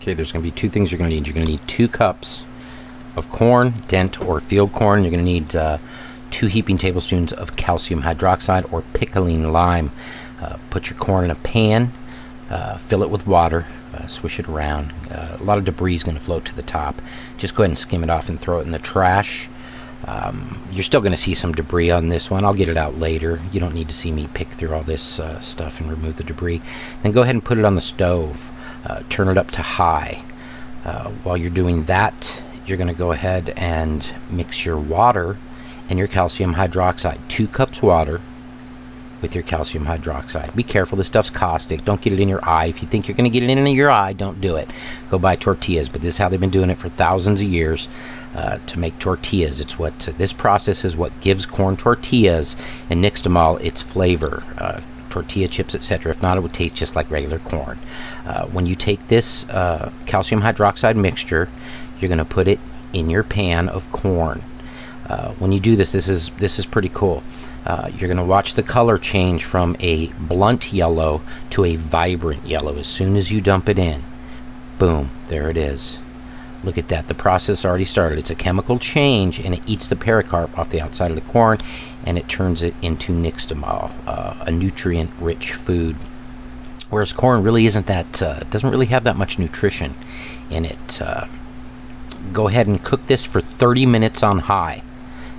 Okay, there's going to be two things you're going to need. You're going to need 2 cups of corn, dent or field corn. You're going to need 2 heaping tablespoons of calcium hydroxide or pickling lime. Put your corn in a pan, fill it with water, swish it around. A lot of debris is going to float to the top. Just go ahead and skim it off and throw it in the trash. You're still going to see some debris on this one. I'll get it out later. You don't need to see me pick through all this stuff and remove the debris. Then go ahead and put it on the stove. Turn it up to high. While you're doing that, you're going to go ahead and mix your water and your calcium hydroxide. 2 cups water with your calcium hydroxide. Be careful, this stuff's caustic. Don't get it in your eye. If you think you're going to get it in your eye, don't do it. Go buy tortillas, but this is how they've been doing it for thousands of years to make tortillas. It's what this process is what gives corn tortillas and nixtamal its flavor. Tortilla chips, etc. If not, it would taste just like regular corn. When you take this calcium hydroxide mixture, you're going to put it in your pan of corn. When you do this, this is pretty cool. You're going to watch the color change from a blunt yellow to a vibrant yellow as soon as you dump it in. Boom, there it is. Look at that. The process already started. It's a chemical change, and it eats the pericarp off the outside of the corn, and it turns it into nixtamal, a nutrient-rich food. Whereas corn really isn't that, doesn't really have that much nutrition in it. Go ahead and cook this for 30 minutes on high.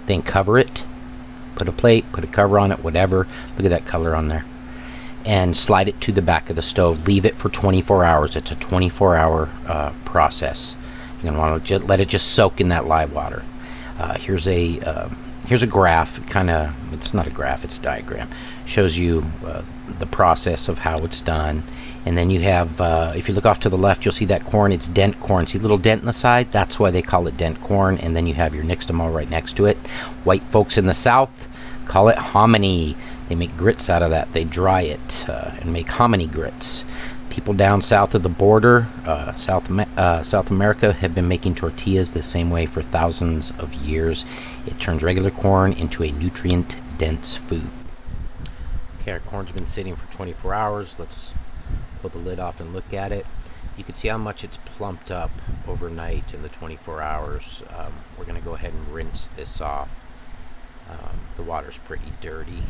Then cover it. Put a plate, put a cover on it, whatever. Look at that color on there. And slide it to the back of the stove. Leave it for 24 hours. It's a 24-hour process. You're going to want to let it just soak in that live water. Here's a graph. Kind of, it's not a graph, it's a diagram. Shows you the process of how it's done. And then you have, if you look off to the left, you'll see that corn. It's dent corn. See a little dent in the side? That's why they call it dent corn. And then you have your nixtamal right next to it. White folks in the South call it hominy. They make grits out of that. They dry it and make hominy grits. People down south of the border, South America, have been making tortillas the same way for thousands of years. It turns regular corn into a nutrient-dense food. Okay, our corn's been sitting for 24 hours. Let's pull the lid off and look at it. You can see how much it's plumped up overnight in the 24 hours. We're going to go ahead and rinse this off. The water's pretty dirty.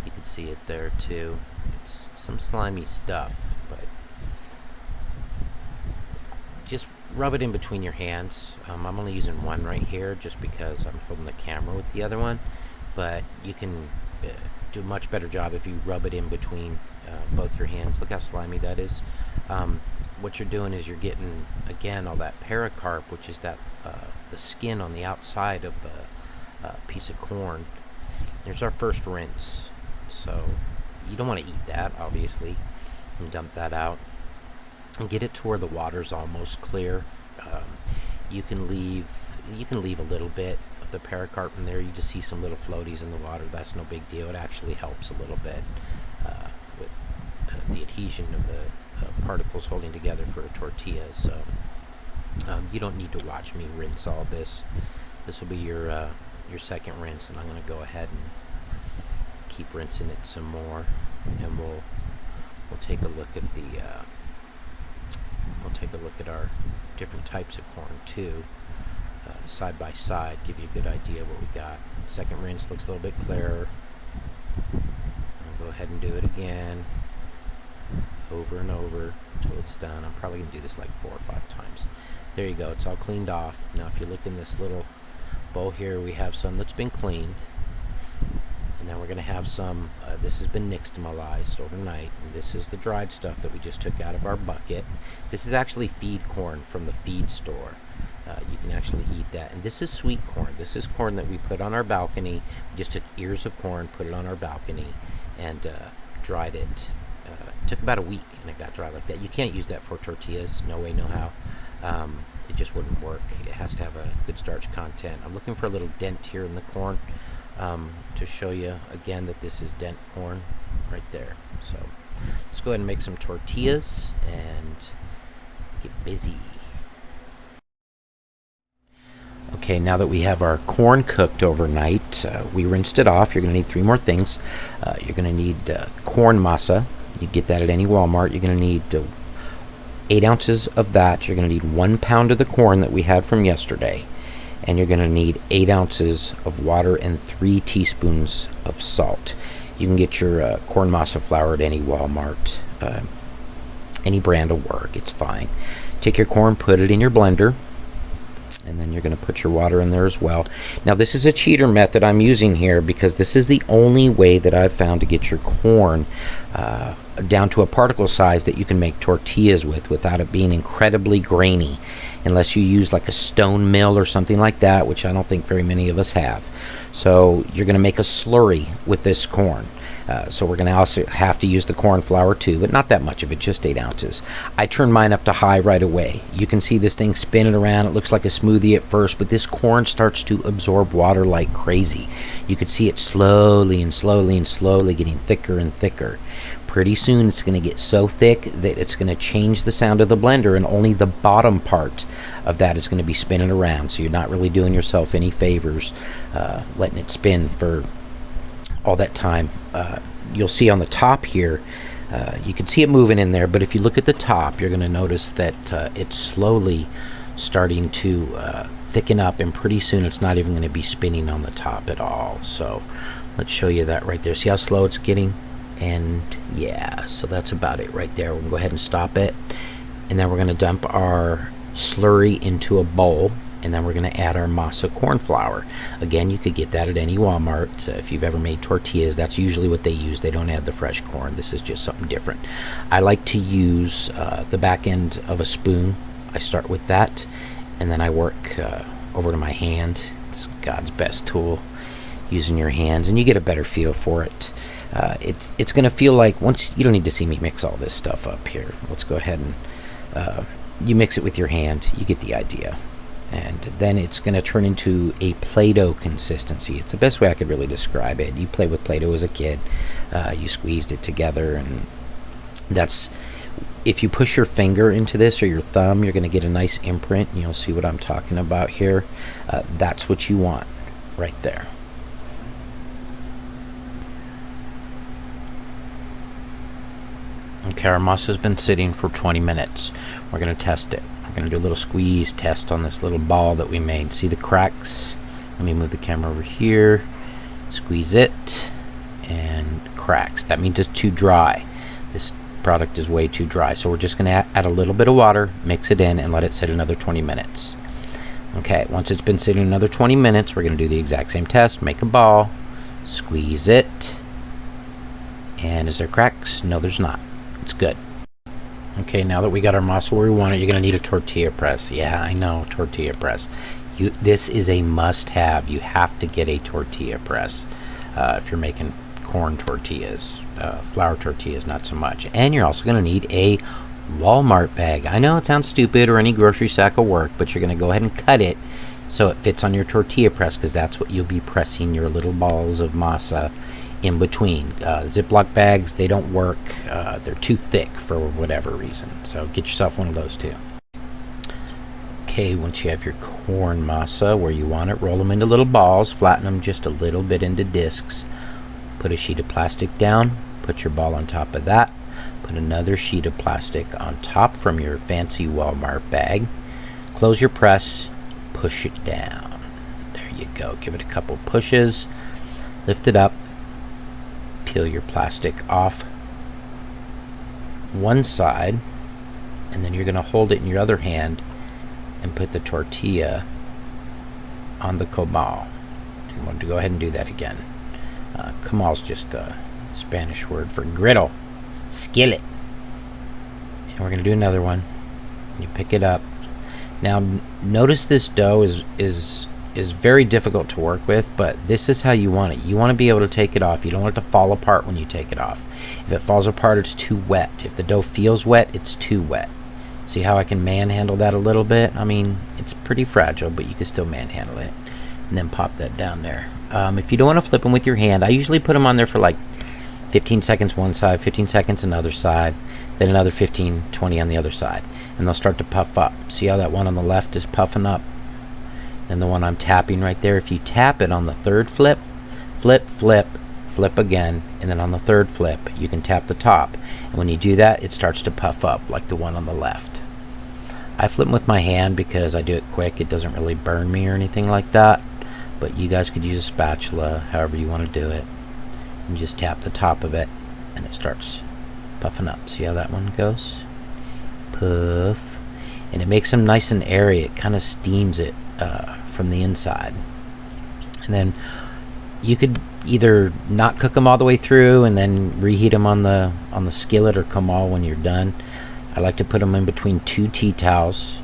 You can see it there too. It's some slimy stuff, but just rub it in between your hands. I'm only using one right here just because I'm holding the camera with the other one, but you can do a much better job if you rub it in between both your hands. Look how slimy that is. What you're doing is you're getting, again, all that pericarp, which is that the skin on the outside of the piece of corn. There's our first rinse. So you don't want to eat that, obviously, and dump that out and get it to where the water's almost clear. You can leave a little bit of the pericarp in there. You just see some little floaties in the water. That's no big deal. It actually helps a little bit with the adhesion of the particles holding together for a tortilla. So you don't need to watch me rinse all this. This will be your second rinse, and I'm going to go ahead and keep rinsing it some more, and we'll take a look at our different types of corn too, side by side, give you a good idea what we got. Second rinse looks a little bit clearer. I'll go ahead and do it again, over and over until it's done. I'm probably going to do this like 4 or 5 times. There you go, it's all cleaned off. Now if you look in this little bowl here, we have some that's been cleaned. And then we're going to have some, this has been nixtamalized overnight, and this is the dried stuff that we just took out of our bucket. This is actually feed corn from the feed store. You can actually eat that. And this is sweet corn. This is corn that we put on our balcony. We just took ears of corn, put it on our balcony, and dried it. It took about a week, and it got dry like that. You can't use that for tortillas. No way, no how. It just wouldn't work. It has to have a good starch content. I'm looking for a little dent here in the corn. To show you again that this is dent corn right there. So let's go ahead and make some tortillas and get busy. Okay, now that we have our corn cooked overnight, we rinsed it off. You're going to need 3 more things. You're going to need corn masa. You get that at any Walmart. You're going to need 8 ounces of that. You're going to need 1 pound of the corn that we had from yesterday. And you're going to need 8 ounces of water and 3 teaspoons of salt. You can get your corn masa flour at any Walmart. Any brand will work. It's fine. Take your corn, put it in your blender. And then you're going to put your water in there as well. Now, this is a cheater method I'm using here because this is the only way that I've found to get your corn down to a particle size that you can make tortillas with without it being incredibly grainy, unless you use like a stone mill or something like that, which I don't think very many of us have. So you're going to make a slurry with this corn. So we're going to also have to use the corn flour too, but not that much of it, just 8 ounces. I turn mine up to high right away. You can see this thing spinning around. It looks like a smoothie at first, but this corn starts to absorb water like crazy. You can see it slowly and slowly and slowly getting thicker and thicker. Pretty soon it's going to get so thick that it's going to change the sound of the blender, and only the bottom part of that is going to be spinning around. So you're not really doing yourself any favors letting it spin for all that time. You'll see on the top here, you can see it moving in there, but if you look at the top, you're going to notice that it's slowly starting to thicken up, and pretty soon it's not even going to be spinning on the top at all. So let's show you that right there. See how slow it's getting? And yeah, so that's about it right there. We're going to go ahead and stop it, and then we're going to dump our slurry into a bowl, and then we're going to add our masa corn flour. Again, you could get that at any Walmart. If you've ever made tortillas, that's usually what they use. They don't add the fresh corn. This is just something different. I like to use the back end of a spoon. I start with that, and then I work over to my hand. It's God's best tool, using your hands, and you get a better feel for it. It's going to feel like, once, you don't need to see me mix all this stuff up here. Let's go ahead and you mix it with your hand. You get the idea. And then it's going to turn into a Play-Doh consistency. It's the best way I could really describe it. You played with Play-Doh as a kid. You squeezed it together, and that's, if you push your finger into this or your thumb, you're going to get a nice imprint, and you'll see what I'm talking about here. That's what you want right there. Okay, our masa's been sitting for 20 minutes. We're going to test it. We're going to do a little squeeze test on this little ball that we made. See the cracks? Let me move the camera over here. Squeeze it, and cracks. That means it's too dry. This product is way too dry. So we're just going to add a little bit of water, mix it in, and let it sit another 20 minutes. Okay, once it's been sitting another 20 minutes, we're going to do the exact same test. Make a ball, squeeze it, and is there cracks? No, there's not. It's good. Okay, now that we got our masa where we want it, you're going to need a tortilla press. Yeah, I know, tortilla press. This is a must-have. You have to get a tortilla press if you're making corn tortillas. Flour tortillas, not so much. And you're also going to need a Walmart bag. I know it sounds stupid, or any grocery sack will work, but you're going to go ahead and cut it so it fits on your tortilla press, because that's what you'll be pressing your little balls of masa in between. Ziploc bags, they don't work. They're too thick for whatever reason. So get yourself one of those too. Okay, once you have your corn masa where you want it, roll them into little balls, flatten them just a little bit into discs. Put a sheet of plastic down, put your ball on top of that, put another sheet of plastic on top from your fancy Walmart bag. Close your press, push it down. There you go. Give it a couple pushes, lift it up. Peel your plastic off one side, and then you're going to hold it in your other hand and put the tortilla on the comal. And we'll go ahead and do that again. Comal's just a Spanish word for griddle, skillet. And we're going to do another one. You pick it up. Now notice this dough is very difficult to work with, but this is how you want it. You want to be able to take it off. You don't want it to fall apart when you take it off. If it falls apart, it's too wet. If the dough feels wet, it's too wet. See how I can manhandle that a little bit? I mean, it's pretty fragile, but you can still manhandle it. And then pop that down there. If you don't want to flip them with your hand, I usually put them on there for like 15 seconds one side, 15 seconds another side, then another 15, 20 on the other side. And they'll start to puff up. See how that one on the left is puffing up? And the one I'm tapping right there, if you tap it on the third flip, flip, flip, flip again, and then on the third flip you can tap the top, and when you do that it starts to puff up like the one on the left. I flip them with my hand because I do it quick. It doesn't really burn me or anything like that, but you guys could use a spatula however you want to do it, and just tap the top of it and it starts puffing up. See how that one goes? Puff. And it makes them nice and airy. It kind of steams it from the inside. And then you could either not cook them all the way through and then reheat them on the skillet or comal when you're done. I like to put them in between 2 tea towels,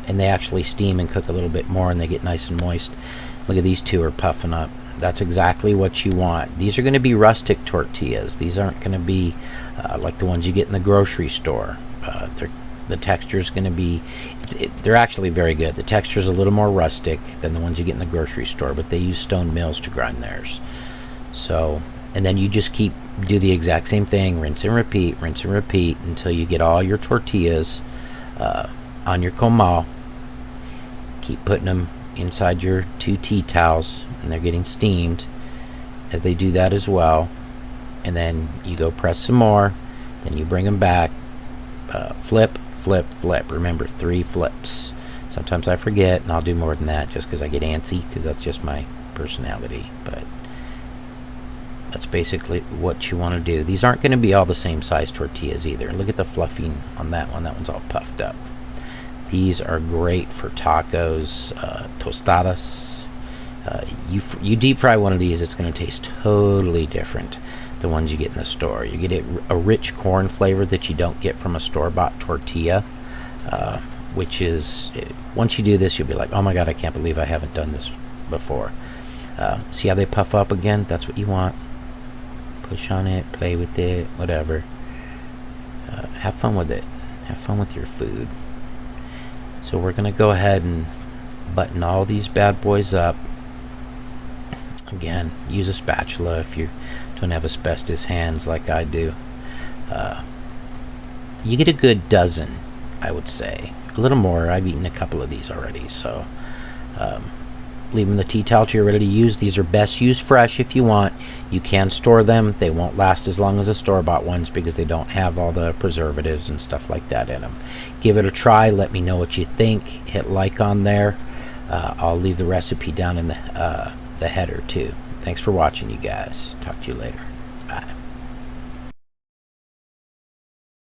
and they actually steam and cook a little bit more, and they get nice and moist. Look at these 2 are puffing up. That's exactly what you want. These are going to be rustic tortillas. These aren't going to be like the ones you get in the grocery store. The texture is going to be, they're actually very good. The texture is a little more rustic than the ones you get in the grocery store, but they use stone mills to grind theirs. So, and then you just do the exact same thing, rinse and repeat until you get all your tortillas on your comal. Keep putting them inside your 2 tea towels, and they're getting steamed as they do that as well. And then you go press some more, then you bring them back, flip. Remember, 3 flips. Sometimes I forget, and I'll do more than that just because I get antsy, because that's just my personality. But that's basically what you want to do. These aren't going to be all the same size tortillas either. Look at the fluffing on that one. That one's all puffed up. These are great for tacos, tostadas. You deep fry one of these, it's going to taste totally different the ones you get in the store. You get a rich corn flavor that you don't get from a store-bought tortilla, which is, once you do this, you'll be like, oh my god, I can't believe I haven't done this before. See how they puff up again? That's what you want. Push on it, play with it, whatever. Have fun with it. Have fun with your food. So we're going to go ahead and button all these bad boys up. Again, use a spatula if you don't have asbestos hands like I do. You get a good dozen, I would say. A little more. I've eaten a couple of these already. So leave them in the tea towel till you're ready to use. These are best used fresh if you want. You can store them. They won't last as long as the store-bought ones because they don't have all the preservatives and stuff like that in them. Give it a try. Let me know what you think. Hit like on there. I'll leave the recipe down in the header too. Thanks for watching, you guys. Talk to you later. Bye.